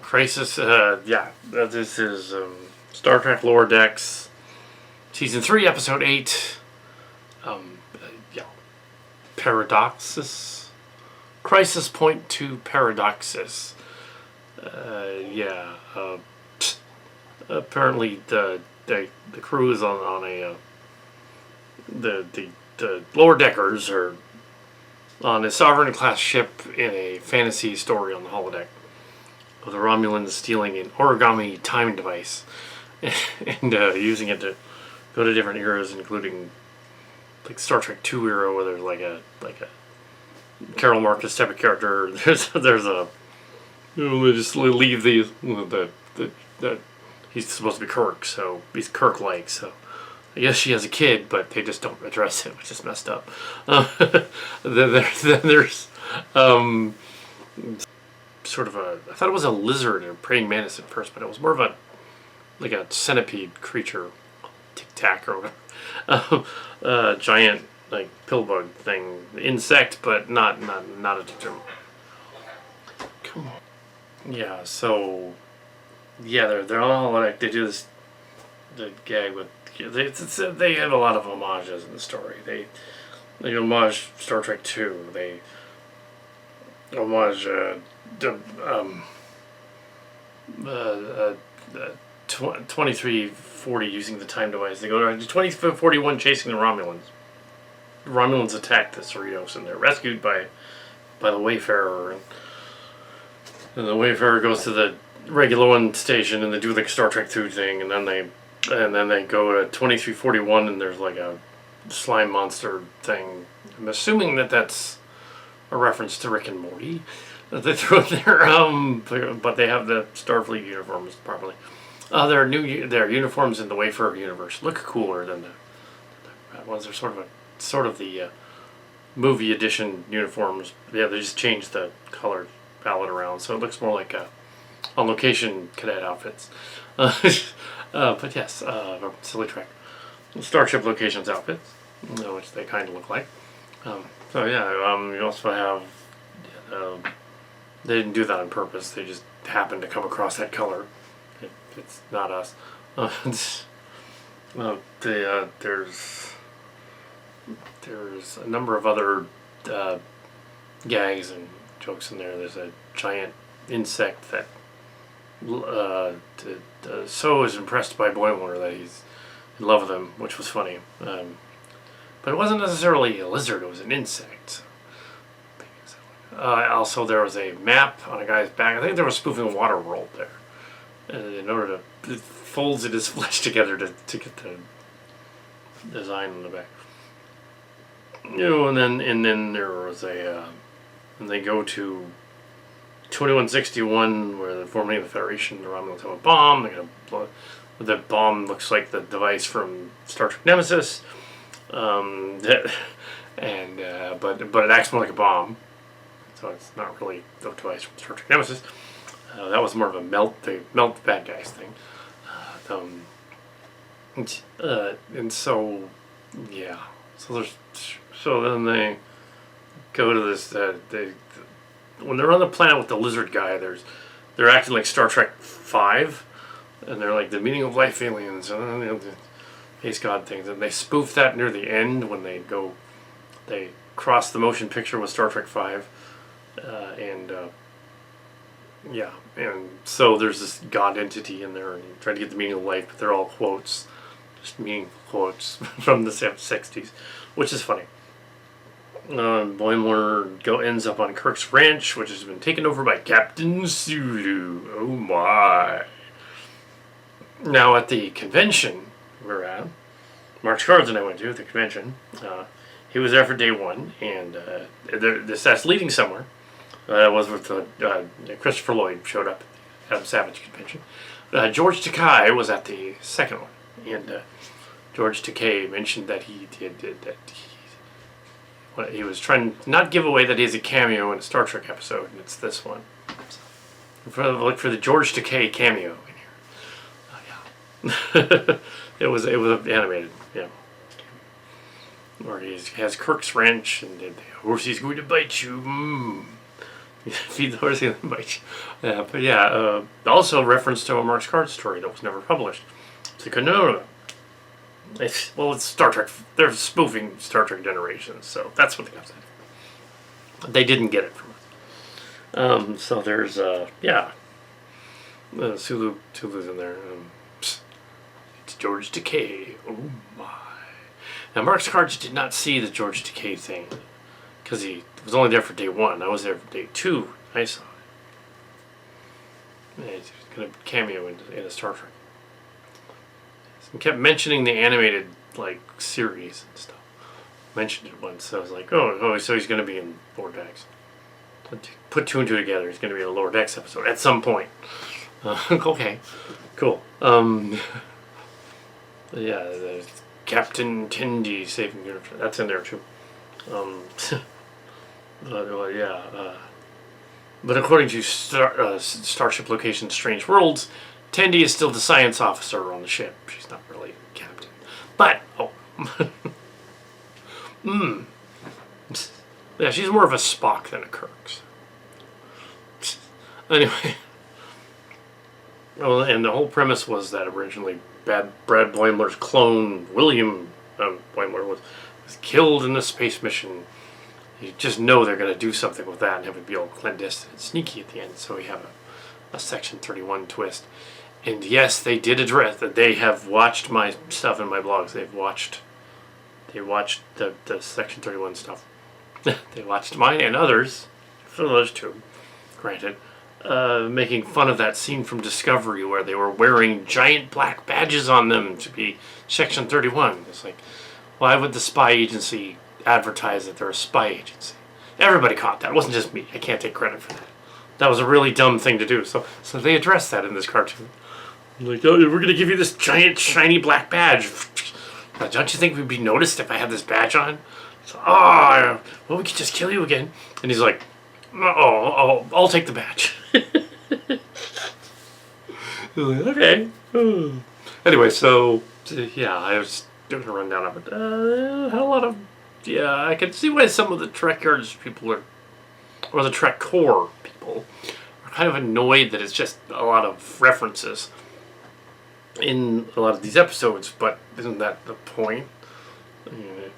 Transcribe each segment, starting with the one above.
Crisis, this is Star Trek Lower Decks, Season 3, Episode 8, yeah, Paradoxus, Crisis Point 2 Paradoxus. Apparently the crew is on a, the lower deckers are on a Sovereign class ship in a fantasy story on the holodeck, with the Romulans stealing an origami time device and using it to go to different eras, including like Star Trek II era, where there's like a Carol Marcus type of character. There's a they just leave the he's supposed to be Kirk, so he's Kirk-like. So I guess she has a kid, but they just don't address it, which is messed up. Then there's sort of I thought it was a lizard or praying mantis at first, but it was more of a centipede creature, Tic Tac or whatever. Giant like pillbug thing, insect, but not a determined. Come on. Yeah. So yeah, they're all like they do this the gag with they have a lot of homages in the story. They homage Star Trek II. They homage 2340 using the time device. They go to 2041 chasing the Romulans. The Romulans attack the Cerritos and they're rescued by the Wayfarer. And the Wayfarer goes to the regular one station and they do the Star Trek II thing, and then they go to 2341 and there's like a slime monster thing. I'm assuming that's a reference to Rick and Morty that they threw in there, but they have the Starfleet uniforms properly. Their uniforms in the Wayfarer universe look cooler than the ones. They're sort of the movie edition uniforms. Yeah, they just changed the color palette around, so it looks more like on location cadet outfits. But yes, silly Trek Starship Locations outfits, which they kind of look like. So yeah, you also have. They didn't do that on purpose. They just happened to come across that color. It's not us. There's a number of other gags and jokes in there. There's a giant insect that So is impressed by Boimler that he's in love with him, which was funny. But it wasn't necessarily a lizard, it was an insect. Also, there was a map on a guy's back. I think there was spoofing a water world there. And in order to, it folds it his flesh together to get the design on the back. And then there was and they go to 2161, where they're forming the Federation. The Romulans have a bomb. They're gonna blow. The bomb looks like the device from Star Trek Nemesis, but it acts more like a bomb, so it's not really the device from Star Trek Nemesis. That was more of a melt the bad guys thing, and so yeah. So then they go to this. When they're on the planet with the lizard guy, they're acting like Star Trek V, and they're like the meaning of life aliens and the Space God things, and they spoof that near the end when they cross the motion picture with Star Trek V, and so there's this God entity in there, and you try to get the meaning of life, but they're all quotes, just meaningful quotes from the 60s, which is funny. Boimler ends up on Kirk's ranch, which has been taken over by Captain Sulu. Oh my. Now at the convention we're at, Mark Cards and I went to the convention, he was there for day one, and that's leading somewhere. That was with Christopher Lloyd showed up at the Adam Savage convention. George Takei was at the second one, and George Takei mentioned that he was trying to not give away that he has a cameo in a Star Trek episode, and it's this one. So, look for the George Takei cameo in here. Yeah. it was animated, yeah. Where he has Kirk's ranch, and of course he's going to bite you. Feed the horse and then bite you. Yeah, but yeah, also reference to a Mark's Card story that was never published. It's like, no. It's Star Trek. They're spoofing Star Trek Generations, so that's what they got to say. They didn't get it from us. So there's, Sulu's in there. It's George Takei. Oh my. Now, Mark's Cards did not see the George Takei thing, because he was only there for day 1. I was there for day 2. I saw it. Yeah, he's going to cameo in a Star Trek. He kept mentioning the animated, series and stuff. Mentioned it once, so I was like, oh, so he's going to be in Lower Decks. Put 2 and 2 together, he's going to be in a Lower Decks episode at some point. Okay, cool. Yeah, there's Captain Tendi saving universe. That's in there too. But according to Starship Location Strange Worlds, Tendi is still the science officer on the ship. She's not really captain. But, yeah, she's more of a Spock than a Kirk. Anyway. Well, and the whole premise was that originally Brad Boimler's clone, William Boimler, was killed in the space mission. You just know they're going to do something with that and have it be all clandestine and sneaky at the end. So we have a Section 31 twist. And yes, they did address that. They have watched my stuff in my blogs. They watched the Section 31 stuff. They watched mine and others, for those 2, granted, making fun of that scene from Discovery where they were wearing giant black badges on them to be Section 31. It's like, why would the spy agency advertise that they're a spy agency? Everybody caught that. It wasn't just me. I can't take credit for that. That was a really dumb thing to do. So they addressed that in this cartoon. Like, oh, we're going to give you this giant, shiny black badge. Don't you think we'd be noticed if I had this badge on? So, well, we could just kill you again. And he's like, I'll take the badge. Okay. Anyway, so, yeah, I was doing a rundown of it. Had a lot of, I can see why some of the Trek Yards people or the Trek Core people, are kind of annoyed that it's just a lot of references in a lot of these episodes, but isn't that the point?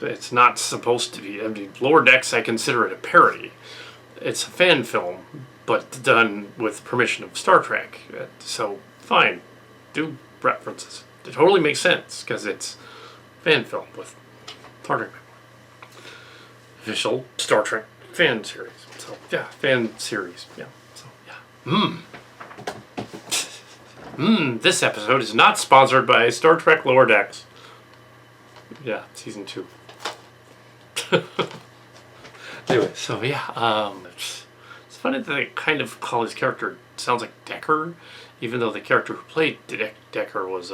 It's not supposed to be. I mean, Lower Decks, I consider it a parody. It's a fan film, but done with permission of Star Trek. So, fine. Do references. It totally makes sense, because it's fan film with Star Trek. Official Star Trek fan series. So, yeah, fan series. Yeah. So, yeah. This episode is not sponsored by Star Trek Lower Decks. Yeah, season 2. Anyway, so yeah, it's funny that they kind of call his character, sounds like Decker, even though the character who played Decker was,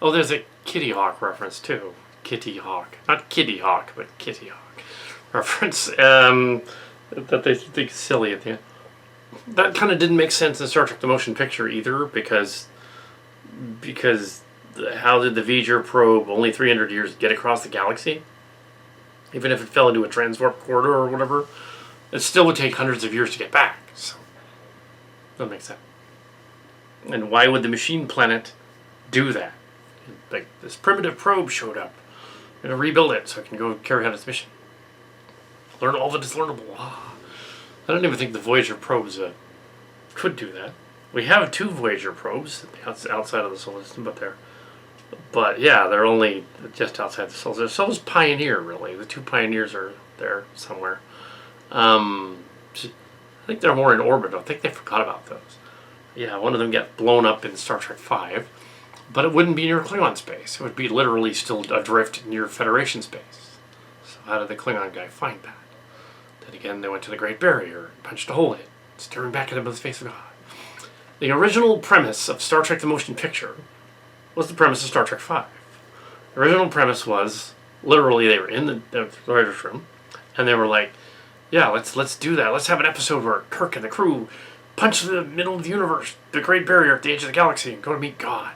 there's a Kitty Hawk reference too. Kitty Hawk. Not Kitty Hawk, but Kitty Hawk reference, that they think is silly at the end. That kind of didn't make sense in Star Trek the Motion Picture either, because how did the Voyager probe only 300 years get across the galaxy? Even if it fell into a transwarp corridor or whatever, it still would take hundreds of years to get back. So, that makes sense. And why would the machine planet do that? Like, this primitive probe showed up. I'm going to rebuild it so it can go carry out its mission. Learn all that is learnable. I don't even think the Voyager probes could do that. We have 2 Voyager probes outside of the solar system, but yeah, they're only just outside the solar system. So is Pioneer, really. The 2 Pioneers are there somewhere. I think they're more in orbit. I think they forgot about those. Yeah, one of them got blown up in Star Trek V, but it wouldn't be near Klingon space. It would be literally still adrift near Federation space. So how did the Klingon guy find that? Then again, they went to the Great Barrier and punched a hole in it, staring back at him with the face of God. The original premise of Star Trek the Motion Picture was the premise of Star Trek V. The original premise was, literally, they were in the writer's room, and they were like, yeah, let's do that. Let's have an episode where Kirk and the crew punch the middle of the universe, the Great Barrier at the edge of the galaxy, and go to meet God.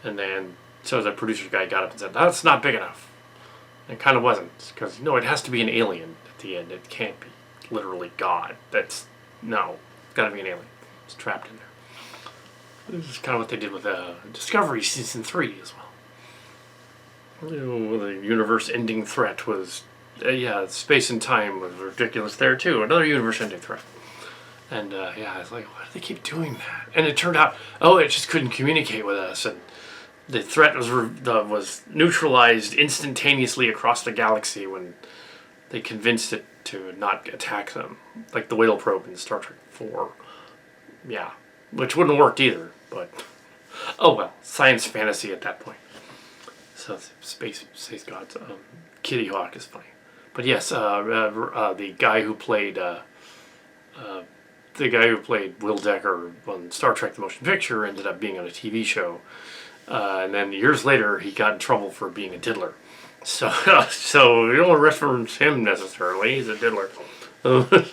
And then, so the producer guy got up and said, that's not big enough. And it kind of wasn't, because, no, it has to be an alien at the end. It can't be literally God. That's no, it's got to be an alien. It's trapped in there. This is kind of what they did with Discovery season 3 as well. The universe-ending threat was, space and time was ridiculous there too. Another universe-ending threat. And I was like, why do they keep doing that? And it turned out, it just couldn't communicate with us, and the threat was neutralized instantaneously across the galaxy when they convinced it to not attack them, like the whale probe in Star Trek 4. Yeah, which wouldn't have worked either, but oh well, science fantasy at that point. So space gods. Kitty Hawk is funny, but yes, the guy who played Will Decker on Star Trek: The Motion Picture ended up being on a TV show. And then years later, he got in trouble for being a diddler. So you don't reference him necessarily. He's a diddler. They're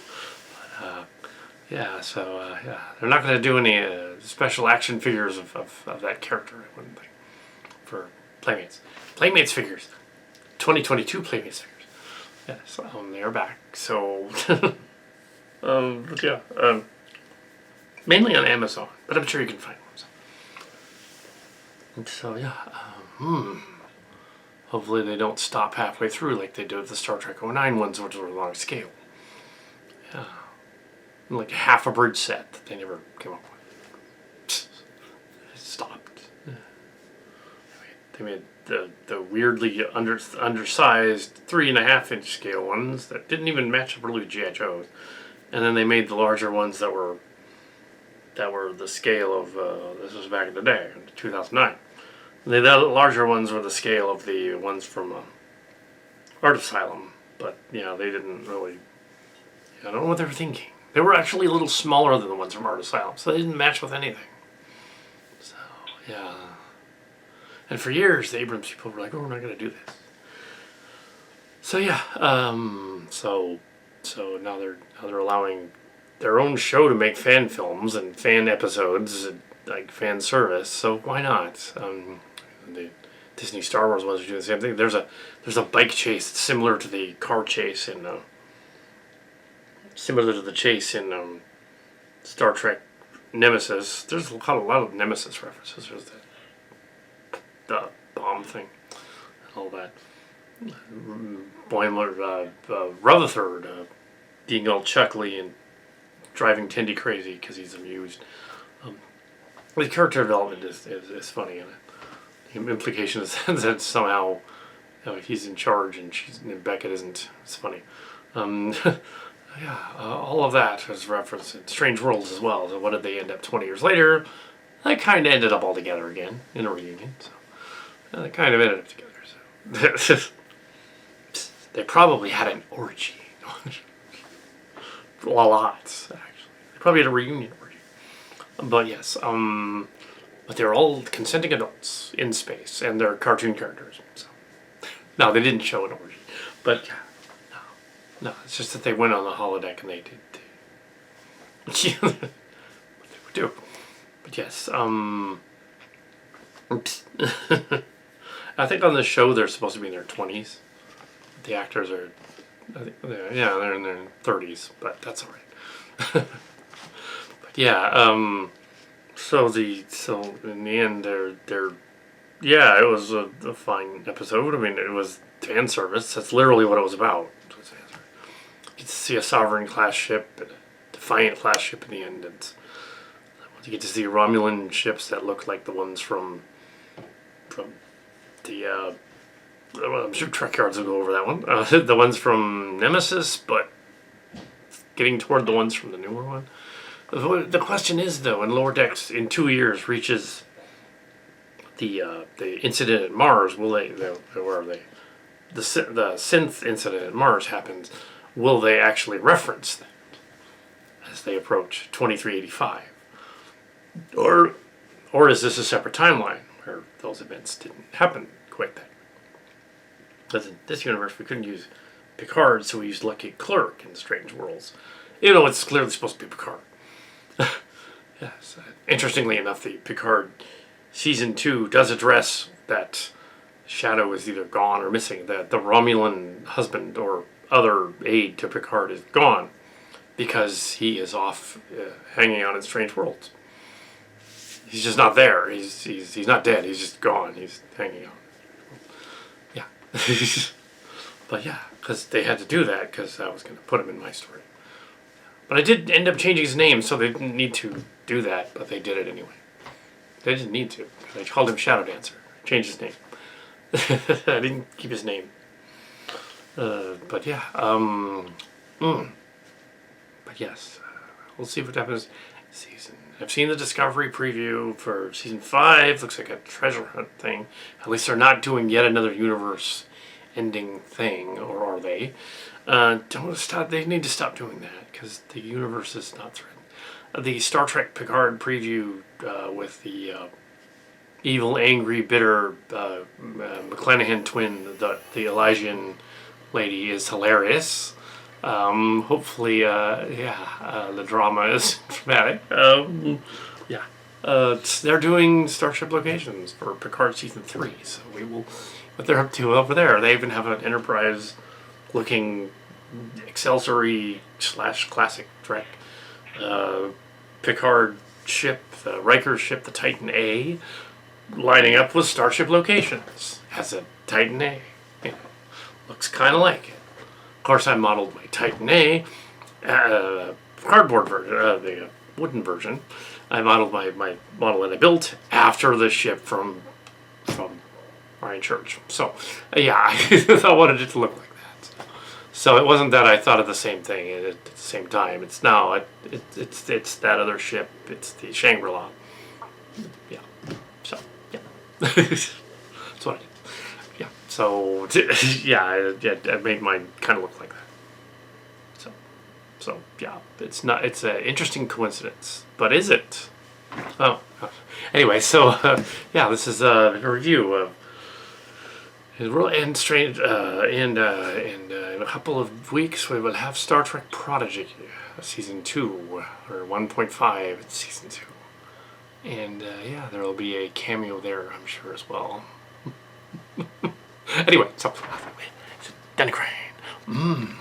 not going to do any special action figures of that character, I wouldn't think, for Playmates. Playmates figures. 2022 Playmates figures. Yes, they're back. So, mainly on Amazon, but I'm sure you can find them. So hopefully they don't stop halfway through like they did with the Star Trek 09 ones, which were long scale. Yeah, like half a bridge set that they never came up with. It stopped. They made the weirdly undersized 3.5-inch scale ones that didn't even match up really with G.I. Joe's, and then they made the larger ones that were the scale of this was back in the day, in 2009. The larger ones were the scale of the ones from Art Asylum, but they didn't really. I don't know what they were thinking. They were actually a little smaller than the ones from Art Asylum, so they didn't match with anything. So and for years the Abrams people were like, "Oh, we're not going to do this." So so now they're allowing their own show to make fan films and fan episodes, like fan service. So why not? The Disney Star Wars ones are doing the same thing. There's a bike chase similar to the car chase in similar to the chase in Star Trek Nemesis. There's a lot of Nemesis references. There's the bomb thing and all that. Boimler, Rutherford being all chuckly and driving Tindy crazy because he's amused. The character development is funny, and the implication is that somehow he's in charge and Beckett isn't. It's funny. All of that is referenced in Strange Worlds as well. So what did they end up 20 years later? They kind of ended up all together again in a reunion. So they kind of ended up together. So they probably had an orgy. Lots, actually. They probably had a reunion orgy. But yes, but they're all consenting adults in space, and they're cartoon characters. So. No, they didn't show an orgy. But no, it's just that they went on the holodeck and they did what they would do. But yes, I think on the show they're supposed to be in their 20s. The actors are, they're in their 30s, but that's all right. But so in the end, it was a fine episode. I mean, it was fan service. That's literally what it was about. You get to see a Sovereign class ship, and a Defiant class ship in the end. And you get to see Romulan ships that look like the ones from the. I'm sure Trek Yards will go over that one. The ones from Nemesis, but getting toward the ones from the newer one. The question is, though, when Lower Decks in 2 years reaches the incident at Mars, where the synth incident at Mars happens, will they actually reference that as they approach 2385? Or is this a separate timeline where those events didn't happen quite that? Because in this universe, we couldn't use Picard, so we used Lucky Clerk in Strange Worlds. Even though it's clearly supposed to be Picard. Yes. Interestingly enough, the Picard Season 2 does address that Shadow is either gone or missing. That the Romulan husband or other aide to Picard is gone. because he is off hanging out in strange worlds. He's just not there. He's not dead. He's just gone. He's hanging out. Yeah. But yeah, because they had to do that because I was going to put him in my story. But I did end up changing his name, so they didn't need to do that, but they did it anyway. They didn't need to. I called him Shadow Dancer. Changed his name. I didn't keep his name. But yeah. But yes, we'll see what happens season. I've seen the Discovery preview for season 5. Looks like a treasure hunt thing. At least they're not doing yet another universe-ending thing, or are they? Don't stop. They need to stop doing that because the universe is not threatened. The Star Trek Picard preview with the evil, angry, bitter McClanahan twin, the Elysian lady, is hilarious. Hopefully, the drama is dramatic. They're doing Starship locations for Picard season 3, so we will. What they're up to over there? They even have an Enterprise-looking Excelsior-y / classic Trek Picard ship, the Riker ship, the Titan A, lining up with Starship locations as a Titan A. You know, looks kind of like it. Of course, I modeled my Titan A, cardboard version, the wooden version. I modeled my model that I built after the ship from Ryan Church. So, I wanted it to look like that. So it wasn't that I thought of the same thing at the same time. It's now it's that other ship. It's the Shangri-La. Yeah. So yeah, that's what I did. Yeah. So I made mine kind of look like that. So yeah, it's not. It's an interesting coincidence, but is it? Oh. Anyway, so this is a review of. And strange, in a couple of weeks we will have Star Trek Prodigy, season 2 or 1.5. It's season 2, and there will be a cameo there, I'm sure, as well. Anyway, so Danny Crane.